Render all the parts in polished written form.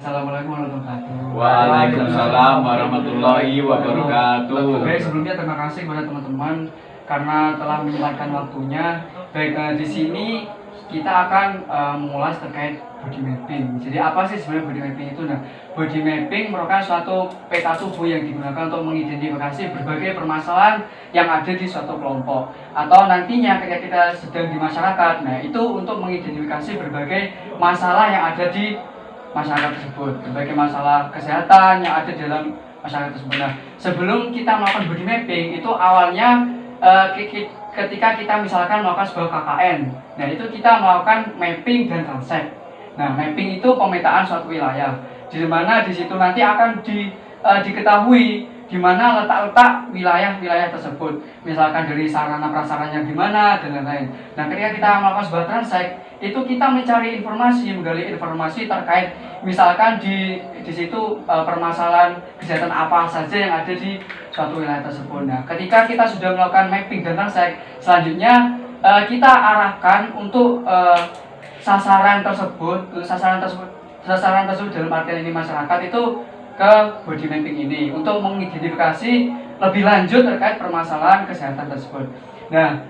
Assalamualaikum warahmatullahi wabarakatuh. Waalaikumsalam warahmatullahi wabarakatuh. Baik, sebelumnya terima kasih kepada teman-teman karena telah menyempatkan waktunya. Baik, di sini kita akan mengulas terkait body mapping. Jadi apa sih sebenarnya body mapping itu? Nah, body mapping merupakan suatu peta tubuh yang digunakan untuk mengidentifikasi berbagai permasalahan yang ada di suatu kelompok atau nantinya ketika kita sedang di masyarakat. Nah, itu untuk mengidentifikasi berbagai masalah yang ada di masyarakat tersebut, berbagai masalah kesehatan yang ada dalam masyarakat tersebut. Nah, sebelum kita melakukan body mapping itu awalnya ketika kita misalkan melakukan sebuah KKN, nah itu kita melakukan mapping dan transek. Nah, mapping itu pemetaan suatu wilayah, di mana di situ nanti akan diketahui di mana letak-letak wilayah-wilayah tersebut, misalkan dari sarana prasarannya di mana dan lain-lain. Nah, ketika kita melakukan sebuah transek, itu kita mencari informasi, menggali informasi terkait misalkan di situ permasalahan kesehatan apa saja yang ada di suatu wilayah tersebut. Nah, ketika kita sudah melakukan mapping dan transek, selanjutnya kita arahkan untuk sasaran tersebut dalam artian ini masyarakat itu ke body mapping ini untuk mengidentifikasi lebih lanjut terkait permasalahan kesehatan tersebut. Nah,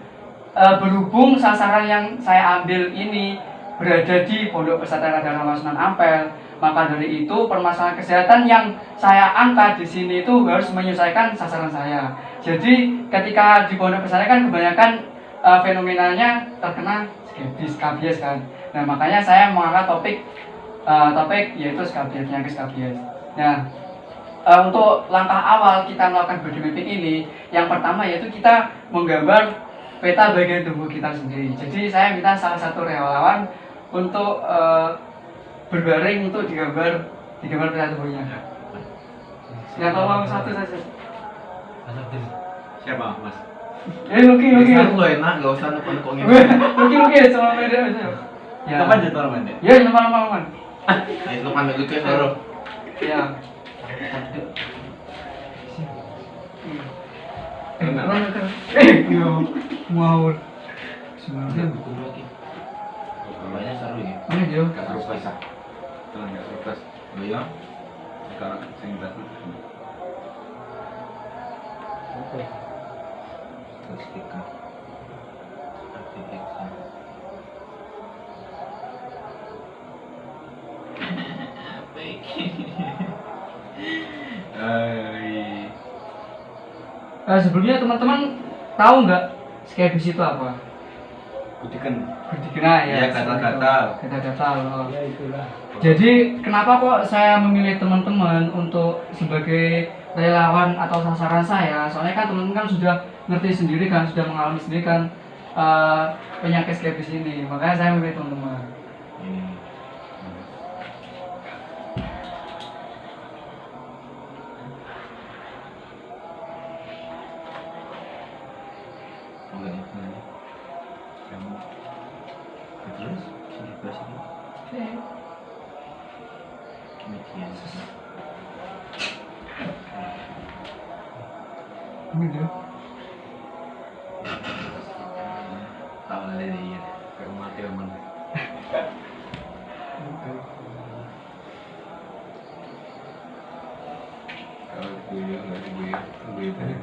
berhubung sasaran yang saya ambil ini berada di Pondok Pesantren Darul Sunan Ampel, maka dari itu permasalahan kesehatan yang saya angkat di sini itu harus menyesuaikan sasaran saya. Jadi ketika di Pondok Pesantren kan kebanyakan fenomenanya terkena skabies kan. Nah, makanya saya mengangkat topik yaitu skabies, penyakit skabies. Nah, untuk langkah awal kita melakukan body mapping ini, yang pertama yaitu kita menggambar peta bagian tubuh kita sendiri. Jadi saya minta salah satu relawan untuk berbaring untuk digambar peta tubuhnya. Ya, tolong satu saja. Siapa, Mas? Oke. Sekarang lo enak, gak usah nepon-nepon gitu. Oke, cuma beda aja. Ya. Kapan jadwal man? Ya, lama-lama. Ayo lo panggil gitu ya, Soro. Ya. Mau sebenarnya buku lagi. Banyak seru ya. mana jauh? Gak seru pas. Tenang, gak seru pas. Oh iya. Sekarang sing tas. Oke. Terus kita arsitektur. Baik. Sebelumnya teman-teman tahu nggak skabies itu apa? Kudikan. Nah, Ya, gatal-gatal. Gatal-gatal. Oh. Ya, itulah. Jadi kenapa kok saya memilih teman-teman untuk sebagai relawan atau sasaran saya? Soalnya kan teman-teman kan sudah ngerti sendiri kan, sudah mengalami sendiri kan penyakit skabies ini. Makanya saya memilih teman-teman. Terus sini ke sini. Demikian. Ini dia. Tahu lah dia. Kayak mati aman. Kalau gue tadi.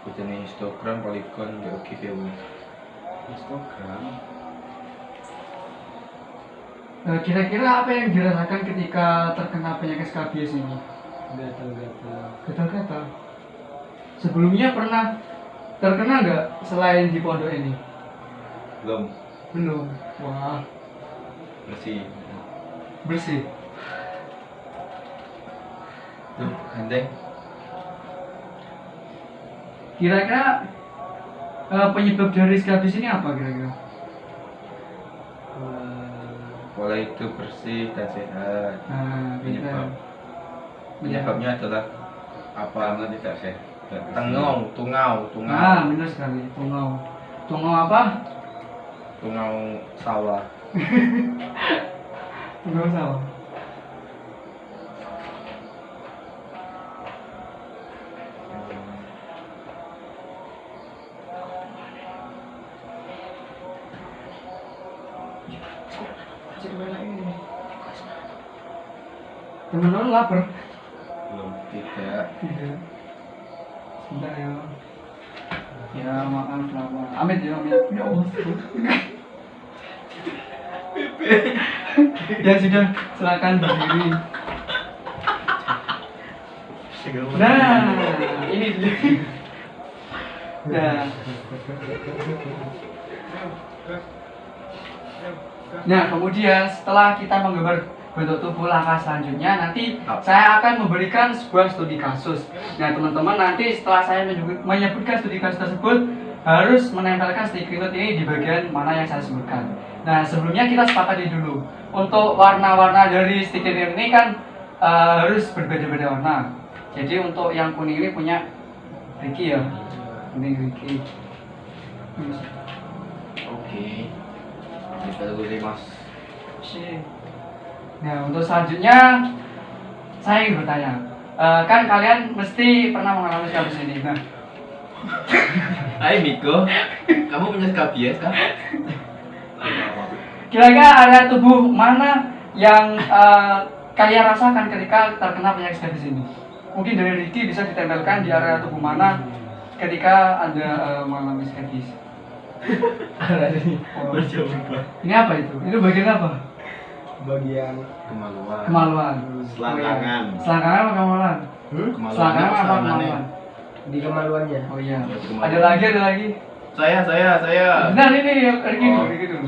Kita Instagram Polygon gak oke ya bu. Instagram. Kira-kira apa yang dirasakan ketika terkena penyakit skabies ini? Gatal-gatal. Sebelumnya pernah terkena nggak selain di pondok ini? Belum. Wah. Bersih. Tuh, gandeng. Kira-kira penyebab dari skabies ini apa kira-kira? Pola hidup bersih dan sehat. Penyebabnya adalah apa namanya tidak sehat. Tungau. Benar sekali. Tungau apa? Tungau sawah. Tungau sawah. Cek mana ini? Temen lu lapar? Belum, tidak. Tidak. Sebentar ya. Ya maaf lama. Amit ya Amit. Ya Allah. Ya sudah, silakan berdiri. Nah, ini dia. Nah, kemudian setelah kita menggambar bentuk tubuh, langkah selanjutnya nanti saya akan memberikan sebuah studi kasus. Nah, teman-teman nanti setelah saya menyebutkan studi kasus tersebut harus menempelkan stiker note ini di bagian mana yang saya sebutkan. Nah, sebelumnya kita sepakati dulu untuk warna-warna dari stiker ini kan harus berbeda-beda warna. Jadi untuk yang kuning ini punya Ricky ya. Ini Ricky. Oke. Kita dulu Mas. Nah, untuk selanjutnya saya ingin bertanya. Kan kalian mesti pernah mengalami kasus ini. Nah, Hai Miko, kamu punya skabies kah? kira-kira area tubuh mana yang kalian rasakan ketika terkena penyakit skabies ini? Mungkin dari Ricky bisa ditempelkan di area tubuh mana ketika Anda mengalami skabies. Oh. Ini apa itu? Itu bagian apa? Bagian Kemaluan. Kemaluan. Selangkangan. Selangkangan apa kemaluan? Kemaluan. Selangkangan apa Selangkangan. kemaluan? di kemaluannya. Oh iya. Kemaluan. Ada lagi, ada lagi. Saya. Benar ini Ricky Oh. dulu, Ricky dulu.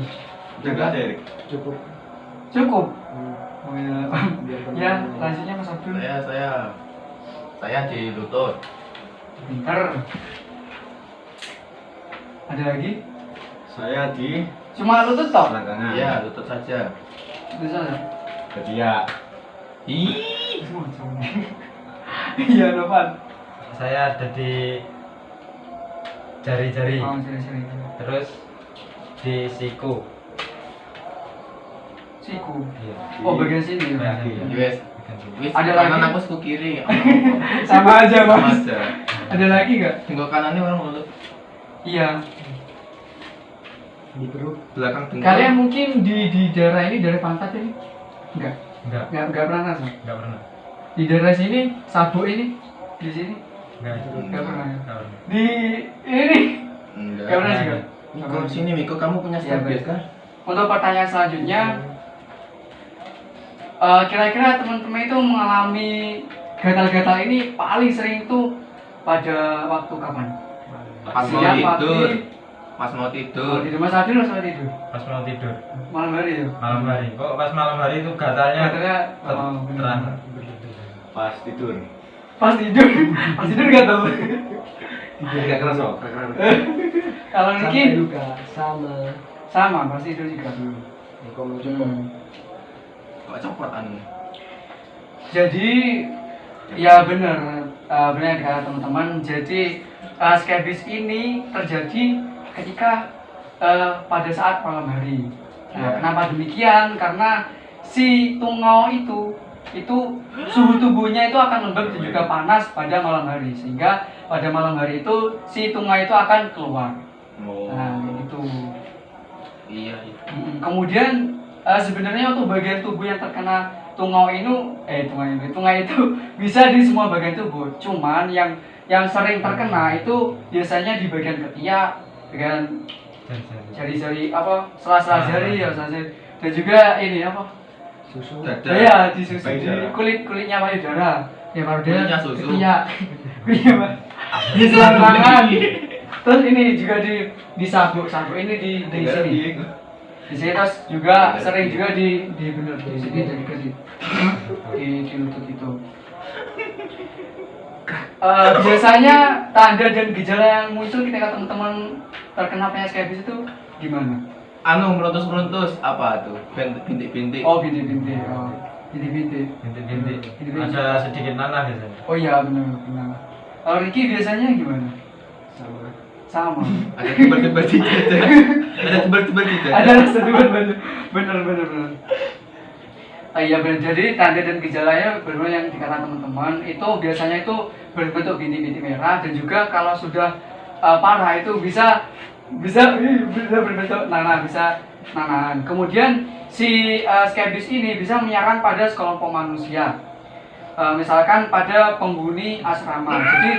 Jaga Derek. Cukup. Cukup. Hmm. Oh iya. Biar Ya, teman-teman. selanjutnya Mas Abdul. Saya di lutut. Pinter. Ada lagi? Saya di Cuma lutut toh? selangkangan. Iya, lutut saja. Itu saja. Ketiak. Ih. Semua cuma. Iya, Novan. Saya ada di jari-jari, Oh, sini. terus di siku. Siku. Iya. Oh, bagian sini ya. Iya. Wes. Wis Ada kanan lagi? aku suku kiri. Sama aja, Sama Mas. aja. Ada lagi nggak? Tengok kanannya orang mulut. Iya. Di perut. Belakang tengok. Kalian mungkin di daerah ini, daerah pantat ini? Enggak. Enggak Enggak pernah rasa. pernah. Di daerah sini, sabuk ini, di sini Enggak enggak pernah. Ya? Enggak pernah. Di ini Enggak. enggak pernah juga. Miko sini Miko, kamu punya Iya, skabies baik. kah? Untuk pertanyaan selanjutnya, kira-kira teman-teman itu mengalami gatal-gatal ini paling sering itu pada waktu kapan? Pas mau Siang, tidur. pagi? Pas mau Oh, tidur. di rumah tidur atau sama tidur? Pas mau tidur Malam hari ya? malam hari. Kok pas malam hari itu gatalnya Gatalnya terasa. Pas tidur. Pas tidur, pas tidur gatal. Enggak kerasa. Kalau Sama Ricky juga sama. sama, pas tidur juga. Kok mencoba. Kok copotan? Jadi ya benar, benar yang dikatakan teman-teman. Jadi skabies ini terjadi ketika pada saat malam hari. Nah, Ya. kenapa demikian? Karena si tungau itu suhu tubuhnya itu akan lembab dan juga panas pada malam hari, sehingga pada malam hari itu si tungau itu akan keluar. Oh. Nah, itu. Iya. Kemudian sebenarnya untuk bagian tubuh yang terkena tungau itu bisa di semua bagian tubuh. Cuman yang sering terkena itu biasanya di bagian ketiak, bagian jari-jari apa, sela-sela jari ya, sela-sela. Dan juga ini apa? Susu. Dada. Ya, di susu, di Payudara. kulitnya payudara. Ya payudara. Kulitnya susu. Ketiak. Iya, Pak. Di selangkangan. Terus ini juga di sabuk ini di sini. Di sini terus juga sering juga di bener di sini dan juga di lutut itu. Biasanya tanda dan gejala yang muncul ketika teman-teman terkena penyakit skabies itu gimana? Anu merontos apa tuh? Bintik-bintik. Oh, bintik-bintik. Oh, bintik-bintik. Bintik-bintik. Bintik-bintik. Ada sedikit nanah biasanya. Oh iya, benar. Kalau Ricky biasanya gimana? Sama. Sama. Ada tebal-tebal di dada. Ada tebal-tebal di dada. Ada rasa bener. Iya benar. Jadi tanda dan gejalanya benar yang dikatakan teman-teman itu biasanya itu berbentuk bintik-bintik merah, dan juga kalau sudah parah itu bisa berbentuk nanah, bisa nanahan. Kemudian si skabis ini bisa menyerang pada sekelompok manusia. Misalkan pada penghuni asrama. Jadi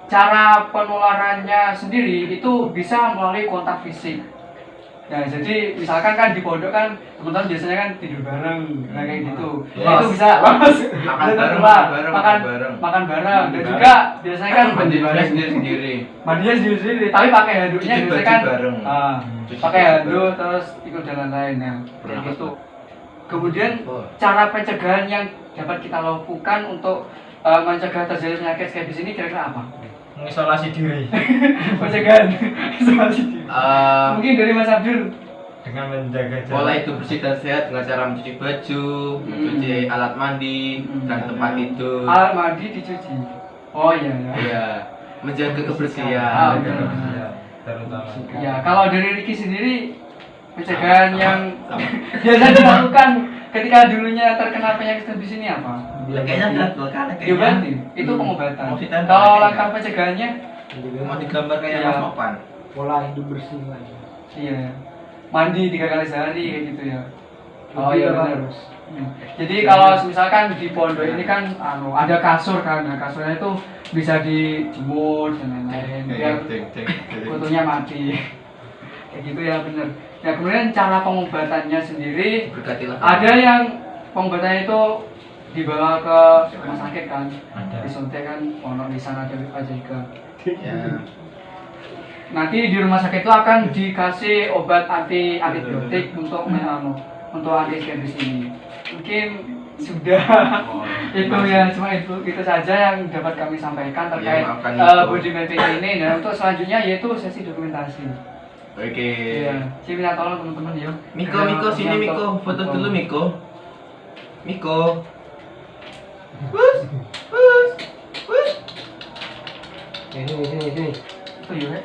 cara penularannya sendiri itu bisa melalui kontak fisik. Ya, jadi misalkan kan di pondok kan teman-teman biasanya kan tidur bareng, nah, kayak gitu. Los. Itu bisa los, Makan bisa bareng, tertular. makan bareng. makan bareng. Dan juga biasanya kan Mandinya sendiri-sendiri. mandinya sendiri, tapi pakai handuknya Cuci biasanya baju kan bareng. Cuci pakai baju handuk bareng. terus ikut dan lain-lain. Nah, kayak Berangkat. gitu. Kemudian cara pencegahan yang dapat kita lakukan untuk mencegah terjadi penyakit skabis ini kira-kira apa? Mengisolasi diri Pencegahan isolasi diri. Mungkin dari Mas Abdul. dengan menjaga Pola jarak. hidup bersih dan sehat dengan cara mencuci baju, mencuci alat mandi, dan tempat tidur. Alat mandi dicuci. Oh iya ya. Iya, menjaga Ah, kebersihan. benar. Ya, terutama. Ya, kalau dari Riki sendiri pencegahan yang biasa dilakukan ketika dulunya terkena penyakit skabis ini apa? Kayaknya berat loh kan? Diobati. Itu pengobatan. Mau ditambah Kalau kayaknya. langkah pencegahannya, Mau digambar kayak Iya. Mas Mopan. Pola hidup bersih lagi. iya. Mandi 3 kali sehari kayak gitu ya. Oh Lebih iya lah. benar. Jadi kalau misalkan di pondok ini kan ada kasur kan, nah, kasurnya itu bisa dijemur dan lain-lain biar kutunya mati. Kayak gitu ya benar. Ya kemudian cara pengobatannya sendiri Berkatilah. ada yang pengobatannya itu dibawa ke rumah sakit kan, Ada. disuntik kan, ono di sana ada juga. Ya. Nanti di rumah sakit itu akan dikasih obat antibiotik untuk anti skabis ini. Mungkin sudah itu ya, cuma itu saja yang dapat kami sampaikan terkait Ya, maafkan itu. body mapping ini. Dan untuk selanjutnya yaitu sesi dokumentasi. Oke. Iya, saya minta tolong teman-teman ya. Miko, sini Miko, foto dulu Miko. Miko. Wus, wus, wus. Sini. Itu ya.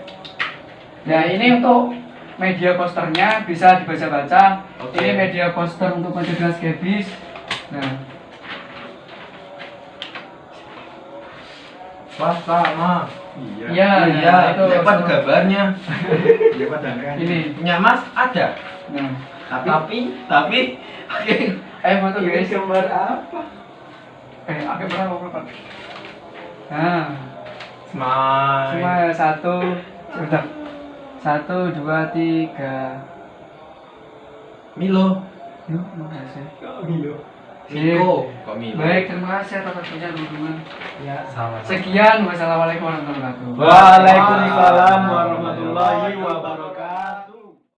Nah ini untuk media posternya bisa dibaca-baca. Oke. Ini media poster untuk mencegah skabis. Nah, Wah, sama. iya, itu Dapat gambarnya. ini. Punya Mas ada. Nah, Tapi foto guys. gambar apa? Aku berapa? Nah, smile. cuma sebentar. 1, 2, 3. Milo. Yuk, makasih. Miko. Kok Milo? Baik, terima kasih atas waktunya teman-teman. Ya. Sama. Sekian, wassalamualaikum warahmatullahi wabarakatuh. Waalaikumsalam warahmatullahi wabarakatuh.